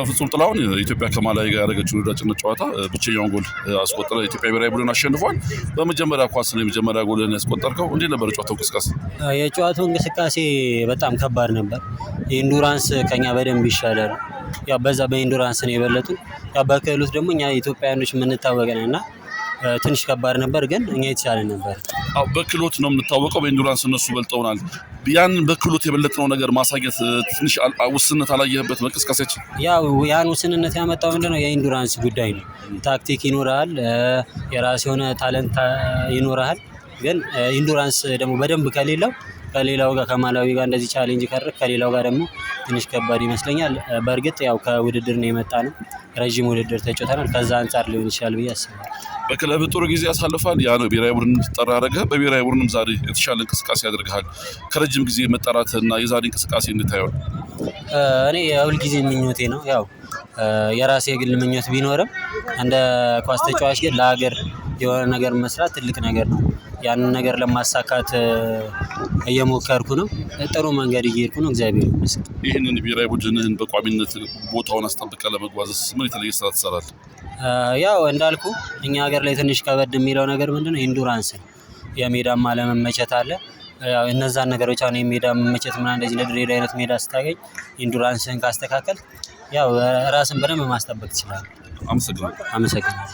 ፍጹም ጥላሁን ኢትዮጵያ ከማላዊ ጋር ያደረገችው ወዳጅነት ጨዋታ ብቸኛውን ጎል አስቆጠረ። ኢትዮጵያ ብሔራዊ ቡድን አሸንፏል። በመጀመሪያ ኳስ ነው የመጀመሪያ ጎልን ያስቆጠርከው። እንዴት ነበር ጨዋታው እንቅስቃሴ? የጨዋታው እንቅስቃሴ በጣም ከባድ ነበር። ኢንዱራንስ ከኛ በደንብ ይሻላል። ያው በዛ በኢንዱራንስ ነው የበለጡ። ያው በክህሎት ደግሞ እኛ ኢትዮጵያውያኖች የምንታወቅ ነን እና ትንሽ ከባድ ነበር፣ ግን እኛ የተሻለ ነበር። አዎ በክህሎት ነው የምንታወቀው። በኢንዱራንስ እነሱ በልጠውናል። ያን በክህሎት የበለጥነው ነገር ማሳየት ትንሽ ውስንነት አላየህበት በእንቅስቃሴያችን? ያው ያን ውስንነት ያመጣው ምንድነው? የኢንዱራንስ ጉዳይ ነው። ታክቲክ ይኖራል፣ የራስ የሆነ ታለንት ይኖራል። ግን ኢንዱራንስ ደግሞ በደንብ ከሌላው ጋር ከማላዊ ጋር እንደዚህ ቻሌንጅ ካደረግ ከሌላው ጋር ደግሞ ትንሽ ከባድ ይመስለኛል። በእርግጥ ያው ከውድድር ነው የመጣ ነው። ረዥም ውድድር ተጫውተናል። ከዛ አንጻር ሊሆን ይችላል ብዬ አስባለሁ። በክለብ ጥሩ ጊዜ ያሳልፋል። ያ ነው ብሔራዊ ቡድን እንድትጠራ ያደረገህ። በብሔራዊ ቡድንም ዛሬ የተሻለ እንቅስቃሴ ያደርግሃል። ከረጅም ጊዜ መጠራትና የዛሬ እንቅስቃሴ እንታየዋል። እኔ የሁል ጊዜ ምኞቴ ነው። ያው የራሴ የግል ምኞት ቢኖርም እንደ ኳስ ተጫዋች ግን ለሀገር የሆነ ነገር መስራት ትልቅ ነገር ነው። ያንን ነገር ለማሳካት እየሞከርኩ ነው። ጥሩ መንገድ እየሄድኩ ነው። እግዚአብሔር ይመስገን። ይህንን ብሔራዊ ቡድንህን በቋሚነት ቦታውን አስጠብቀህ ለመጓዝስ ምን የተለየ ስራ ትሰራለህ? ያው እንዳልኩ እኛ ሀገር ላይ ትንሽ ከበድ የሚለው ነገር ምንድነው? ኢንዱራንስ ነው። የሜዳም አለመመቸት አለ። እነዛን ነገሮች አሁን የሜዳ መመቸት ምናምን እንደዚህ እንደ ድሬዳዋ አይነት ሜዳ ስታገኝ ኢንዱራንስን ካስተካከል ያው ራስን በደንብ ማስጠበቅ ትችላለህ። አመሰግናለሁ። አመሰግናለሁ።